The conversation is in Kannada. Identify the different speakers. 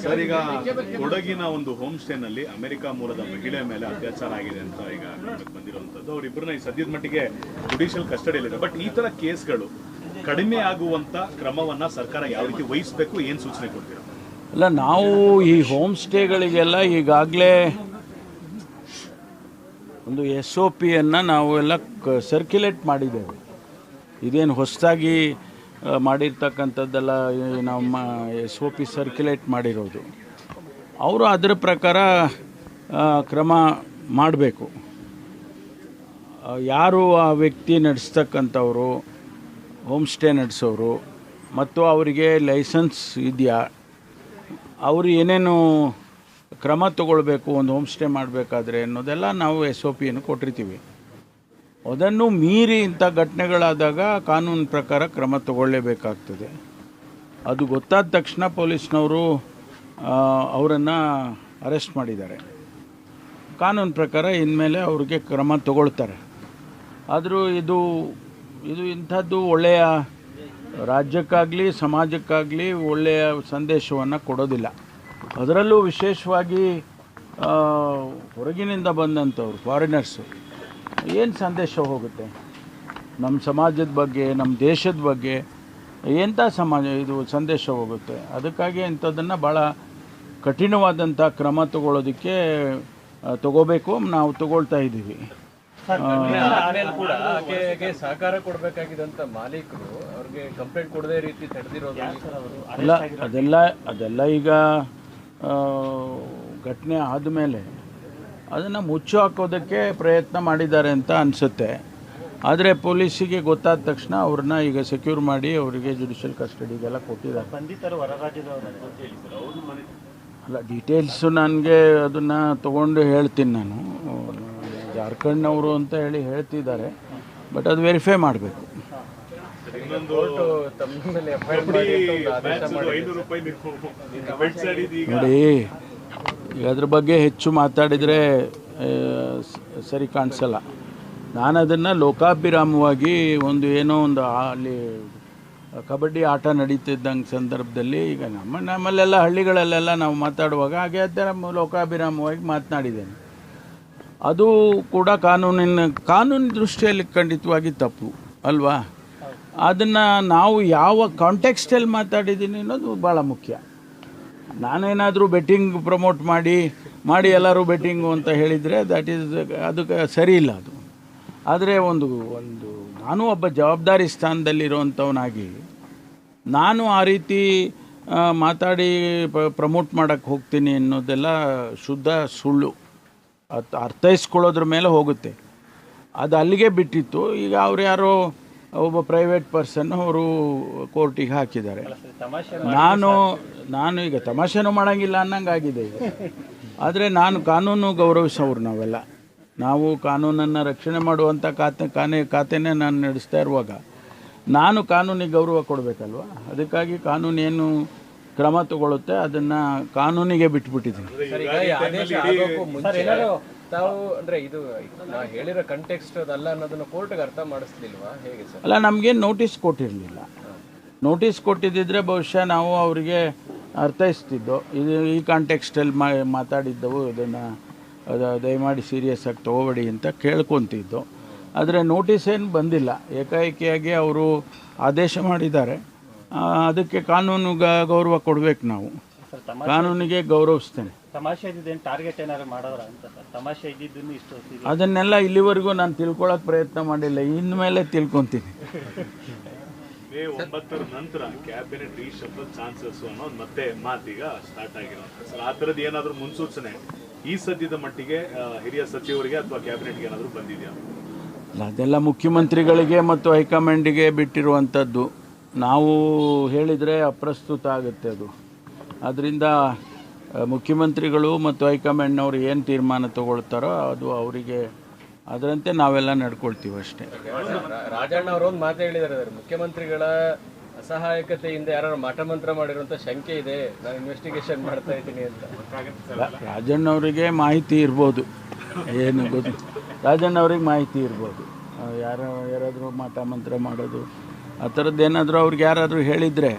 Speaker 1: ಸರ್, ಈಗ ಕೊಡಗಿನ ಒಂದು ಹೋಮ್ ಸ್ಟೇನಲ್ಲಿ ಅಮೆರಿಕ ಮೂಲದ ಮಹಿಳೆ ಮೇಲೆ ಅತ್ಯಾಚಾರ ಆಗಿದೆ ಅಂತ ಈಗ ಗಮನಕ್ಕೆ ಬಂದಿರುವಂತದ್ದು. ಅವರಿಬ್ಬರನ್ನ ಈ ಸದ್ಯದ ಮಟ್ಟಿಗೆ ಜುಡಿಷಿಯಲ್ ಕಸ್ಟಡಿಯಲ್ಲಿದೆ. ಬಟ್ ಈ ತರ ಕೇಸ್ಗಳು ಕಡಿಮೆ ಆಗುವಂತ ಕ್ರಮವನ್ನ ಸರ್ಕಾರ ಯಾವ ರೀತಿ ವಹಿಸಬೇಕು, ಏನ್ ಸೂಚನೆ ಕೊಡ್ತೀರಾ?
Speaker 2: ಅಲ್ಲ, ನಾವು ಈ ಹೋಮ್ ಸ್ಟೇಗಳಿಗೆಲ್ಲ ಈಗಾಗಲೇ ಒಂದು SOPಯನ್ನು ನಾವು ಎಲ್ಲ ಸರ್ಕ್ಯುಲೇಟ್ ಮಾಡಿದ್ದೇವೆ. ಇದೇನು ಹೊಸದಾಗಿ ಮಾಡಿರ್ತಕ್ಕಂಥದ್ದೆಲ್ಲ ನಮ್ಮ SOP ಸರ್ಕ್ಯುಲೇಟ್ ಮಾಡಿರೋದು. ಅವರು ಅದರ ಪ್ರಕಾರ ಕ್ರಮ ಮಾಡಬೇಕು. ಯಾರು ಆ ವ್ಯಕ್ತಿ ನಡೆಸ್ತಕ್ಕಂಥವರು, ಹೋಮ್ ಸ್ಟೇ ನಡೆಸೋರು ಮತ್ತು ಅವರಿಗೆ ಲೈಸೆನ್ಸ್ ಇದೆಯಾ, ಅವರು ಏನೇನು ಕ್ರಮ ತಗೊಳ್ಬೇಕು ಒಂದು ಹೋಮ್ ಸ್ಟೇ ಮಾಡಬೇಕಾದ್ರೆ ಅನ್ನೋದೆಲ್ಲ ನಾವು SOPಯನ್ನು ಕೊಟ್ಟಿರ್ತೀವಿ. ಅದನ್ನು ಮೀರಿ ಇಂಥ ಘಟನೆಗಳಾದಾಗ ಕಾನೂನು ಪ್ರಕಾರ ಕ್ರಮ ತಗೊಳ್ಳೇಬೇಕಾಗ್ತದೆ. ಅದು ಗೊತ್ತಾದ ತಕ್ಷಣ ಪೊಲೀಸ್ನವರು ಅವರನ್ನು ಅರೆಸ್ಟ್ ಮಾಡಿದ್ದಾರೆ. ಕಾನೂನು ಪ್ರಕಾರ ಇನ್ಮೇಲೆ ಅವ್ರಿಗೆ ಕ್ರಮ ತಗೊಳ್ತಾರೆ. ಆದರೂ ಇದು ಇಂಥದ್ದು ಒಳ್ಳೆಯ ರಾಜ್ಯಕ್ಕಾಗಲಿ ಸಮಾಜಕ್ಕಾಗಲಿ ಒಳ್ಳೆಯ ಸಂದೇಶವನ್ನು ಕೊಡೋದಿಲ್ಲ. ಅದರಲ್ಲೂ ವಿಶೇಷವಾಗಿ ಹೊರಗಿನಿಂದ ಬಂದಂಥವ್ರು, ಫಾರಿನರ್ಸು, ಏನು ಸಂದೇಶ ಹೋಗುತ್ತೆ ನಮ್ಮ ಸಮಾಜದ ಬಗ್ಗೆ, ನಮ್ಮ ದೇಶದ ಬಗ್ಗೆ? ಎಂಥ ಸಮಾಜ ಇದು ಸಂದೇಶ ಹೋಗುತ್ತೆ? ಅದಕ್ಕಾಗಿ ಇಂಥದ್ದನ್ನು ಭಾಳ ಕಠಿಣವಾದಂಥ ಕ್ರಮ ತಗೊಳ್ಳೋದಕ್ಕೆ ತಗೋಬೇಕು. ನಾವು ತಗೊಳ್ತಾ ಇದ್ದೀವಿ.
Speaker 3: ಕೂಡ ಸಹಕಾರ ಕೊಡಬೇಕಾಗಿದ್ದಂಥ ಮಾಲೀಕರು ಅವ್ರಿಗೆ ಕಂಪ್ಲೇಂಟ್ ಕೊಡದೇ ರೀತಿ ತಡೆದಿರೋದು
Speaker 2: ಅಲ್ಲ, ಅದೆಲ್ಲ ಈಗ ಘಟನೆ ಆದಮೇಲೆ ಅದನ್ನು ಮುಚ್ಚು ಹಾಕೋದಕ್ಕೆ ಪ್ರಯತ್ನ ಮಾಡಿದ್ದಾರೆ ಅಂತ ಅನಿಸುತ್ತೆ. ಆದರೆ ಪೊಲೀಸಿಗೆ ಗೊತ್ತಾದ ತಕ್ಷಣ ಅವ್ರನ್ನ ಈಗ ಸೆಕ್ಯೂರ್ ಮಾಡಿ ಅವರಿಗೆ ಜುಡಿಷಿಯಲ್ ಕಸ್ಟಡಿಗೆಲ್ಲ ಕೊಟ್ಟಿದ್ದಾರೆ. ಅಲ್ಲ, ಡೀಟೇಲ್ಸು ನನಗೆ ಅದನ್ನು ತೊಗೊಂಡು ಹೇಳ್ತೀನಿ. ನಾನು ಜಾರ್ಖಂಡ್ನವರು ಅಂತ ಹೇಳ್ತಿದ್ದಾರೆ. ಬಟ್ ಅದು ವೆರಿಫೈ ಮಾಡಬೇಕು. ನೋಡಿ, ಈಗ ಅದ್ರ ಬಗ್ಗೆ ಹೆಚ್ಚು ಮಾತಾಡಿದರೆ ಸರಿ ಕಾಣಿಸಲ್ಲ. ನಾನು ಅದನ್ನು ಲೋಕಾಭಿರಾಮವಾಗಿ ಏನೋ ಒಂದು ಅಲ್ಲಿ ಕಬಡ್ಡಿ ಆಟ ನಡೀತಿದ್ದಂಗೆ ಸಂದರ್ಭದಲ್ಲಿ ಈಗ ನಮ್ಮಲ್ಲೆಲ್ಲ ಹಳ್ಳಿಗಳಲ್ಲೆಲ್ಲ ನಾವು ಮಾತಾಡುವಾಗ ಹಾಗೆ ಅದರ ಲೋಕಾಭಿರಾಮವಾಗಿ ಮಾತನಾಡಿದ್ದೇನೆ. ಅದು ಕೂಡ ಕಾನೂನಿನ ದೃಷ್ಟಿಯಲ್ಲಿ ಖಂಡಿತವಾಗಿ ತಪ್ಪು ಅಲ್ವಾ? ಅದನ್ನು ನಾವು ಯಾವ ಕಾಂಟೆಕ್ಸ್ಟಲ್ಲಿ ಮಾತಾಡಿದ್ದೀನಿ ಅನ್ನೋದು ಭಾಳ ಮುಖ್ಯ. ನಾನೇನಾದರೂ ಬೆಟ್ಟಿಂಗ್ ಪ್ರಮೋಟ್ ಮಾಡಿ ಎಲ್ಲರೂ ಬೆಟ್ಟಿಂಗು ಅಂತ ಹೇಳಿದರೆ ಅದಕ್ಕೆ ಸರಿ ಇಲ್ಲ ಅದು. ಆದರೆ ನಾನು ಒಬ್ಬ ಜವಾಬ್ದಾರಿ ಸ್ಥಾನದಲ್ಲಿರುವಂಥವನಾಗಿ ನಾನು ಆ ರೀತಿ ಮಾತಾಡಿ ಪ್ರಮೋಟ್ ಮಾಡೋಕ್ಕೆ ಹೋಗ್ತೀನಿ ಅನ್ನೋದೆಲ್ಲ ಶುದ್ಧ ಸುಳ್ಳು. ಅರ್ಥೈಸ್ಕೊಳ್ಳೋದ್ರ ಮೇಲೆ ಹೋಗುತ್ತೆ. ಅದು ಅಲ್ಲಿಗೆ ಬಿಟ್ಟಿತ್ತು. ಈಗ ಅವ್ರು ಯಾರೋ ಒಬ್ಬ ಪ್ರೈವೇಟ್ ಪರ್ಸನ್ ಅವರು ಕೋರ್ಟಿಗೆ ಹಾಕಿದ್ದಾರೆ. ನಾನು ಈಗ ತಮಾಷೆನೂ ಮಾಡೋಂಗಿಲ್ಲ ಅನ್ನಂಗೆ ಆಗಿದೆ ಈಗ. ಆದರೆ ನಾನು ಕಾನೂನು ಗೌರವಿಸೋರು ನಾವು ಕಾನೂನನ್ನು ರಕ್ಷಣೆ ಮಾಡುವಂಥ ಖಾತೆನೇ ನಾನು ನಡೆಸ್ತಾ ಇರುವಾಗ ನಾನು ಕಾನೂನಿಗೆ ಗೌರವ ಕೊಡಬೇಕಲ್ವ? ಅದಕ್ಕಾಗಿ ಕಾನೂನು ಏನು ಕ್ರಮ ತಗೊಳ್ಳುತ್ತೆ ಅದನ್ನು ಕಾನೂನಿಗೆ ಬಿಟ್ಬಿಟ್ಟಿದ್ದೀನಿ.
Speaker 3: ತಾವು ಅಂದರೆ ಇದು ನಾವು ಹೇಳಿರೋ ಕಂಟೆಕ್ಸ್ಟ್ ಅದಲ್ಲ ಅನ್ನೋದನ್ನು ಕೋರ್ಟ್ಗೆ ಅರ್ಥ ಮಾಡಿಸ್ಲಿಲ್ವಾ, ಹೇಗೆ ಸರ್?
Speaker 2: ಅಲ್ಲ, ನಮಗೇನು ನೋಟಿಸ್ ಕೊಟ್ಟಿರಲಿಲ್ಲ. ನೋಟಿಸ್ ಕೊಟ್ಟಿದ್ದಿದ್ರೆ ಬಹುಶಃ ನಾವು ಅವರಿಗೆ ಅರ್ಥೈಸ್ತಿದ್ದೋ. ಈ ಕಾಂಟೆಕ್ಸ್ಟಲ್ಲಿ ಮಾತಾಡಿದ್ದವು, ಅದನ್ನು ದಯಮಾಡಿ ಸೀರಿಯಸ್ ಆಗಿ ತೊಗೋಬೇಡಿ ಅಂತ ಕೇಳ್ಕೊತಿದ್ದೋ. ಆದರೆ ನೋಟಿಸ್ ಏನು ಬಂದಿಲ್ಲ. ಏಕಾಏಕಿಯಾಗಿ ಅವರು ಆದೇಶ ಮಾಡಿದ್ದಾರೆ. ಅದಕ್ಕೆ ಕಾನೂನು ಗೌರವ ಕೊಡಬೇಕು. ನಾವು ಕಾನೂನಿಗೆ ಗೌರವಿಸ್ತೇನೆ. ಅದನ್ನೆಲ್ಲ ಇಲ್ಲಿವರೆಗೂ ನಾನು ತಿಳ್ಕೊಳ್ಳೋಕೆ ಪ್ರಯತ್ನ ಮಾಡಿಲ್ಲ. ಇನ್ಮೇಲೆ ತಿಳ್ಕೊತೀನಿ.
Speaker 1: ಮೇ 9ರ ನಂತರ ಕ್ಯಾಬಿನೆಟ್ ರೀಶಫಲ್ ಚಾನ್ಸಸ್ ಅನ್ನೋದು ಮತ್ತೆ ಮಾತೀಗ ಸ್ಟಾರ್ಟ್ ಆಗಿರೋದು ಸರ್. ಆ ಥರದ್ದು ಏನಾದರೂ ಮುನ್ಸೂಚನೆ ಈ ಸದ್ಯದ ಮಟ್ಟಿಗೆ ಹಿರಿಯ ಸಚಿವರಿಗೆ ಅಥವಾ ಕ್ಯಾಬಿನೆಟ್ಗೆ ಏನಾದರೂ ಬಂದಿದೆಯಾ?
Speaker 2: ಅದೆಲ್ಲ ಮುಖ್ಯಮಂತ್ರಿಗಳಿಗೆ ಮತ್ತು ಹೈಕಮಾಂಡಿಗೆ ಬಿಟ್ಟಿರುವಂಥದ್ದು. ನಾವು ಹೇಳಿದರೆ ಅಪ್ರಸ್ತುತ ಆಗುತ್ತೆ ಅದು. ಆದ್ದರಿಂದ ಮುಖ್ಯಮಂತ್ರಿಗಳು ಮತ್ತು ಹೈಕಮಾಂಡ್ನವರು ಏನು ತೀರ್ಮಾನ ತಗೊಳ್ತಾರೋ ಅದು ಅವರಿಗೆ, ಅದರಂತೆ ನಾವೆಲ್ಲ ನಡ್ಕೊಳ್ತೀವಿ ಅಷ್ಟೇ.
Speaker 3: ರಾಜಣ್ಣ ಅವರು ಒಂದು ಮಾತು ಹೇಳಿದ್ದಾರೆ, ಮುಖ್ಯಮಂತ್ರಿಗಳ ಅಸಹಾಯಕತೆಯಿಂದ ಯಾರು ಮಾಟಮಂತ್ರ ಮಾಡಿರುವಂಥ ಶಂಕೆ ಇದೆ, ನಾನು ಇನ್ವೆಸ್ಟಿಗೇಷನ್ ಮಾಡ್ತಾ ಇದ್ದೀನಿ ಅಂತ.
Speaker 2: ರಾಜಣ್ಣವರಿಗೆ ಮಾಹಿತಿ ಇರ್ಬೋದು, ಏನು ಗೊತ್ತು, ರಾಜಣ್ಣವ್ರಿಗೆ ಮಾಹಿತಿ ಇರ್ಬೋದು. ಯಾರಾದರೂ ಮಾಟಮಂತ್ರ ಮಾಡೋದು ಆ ಥರದ್ದು ಏನಾದರೂ ಅವ್ರಿಗೆ ಯಾರಾದರೂ ಹೇಳಿದರೆ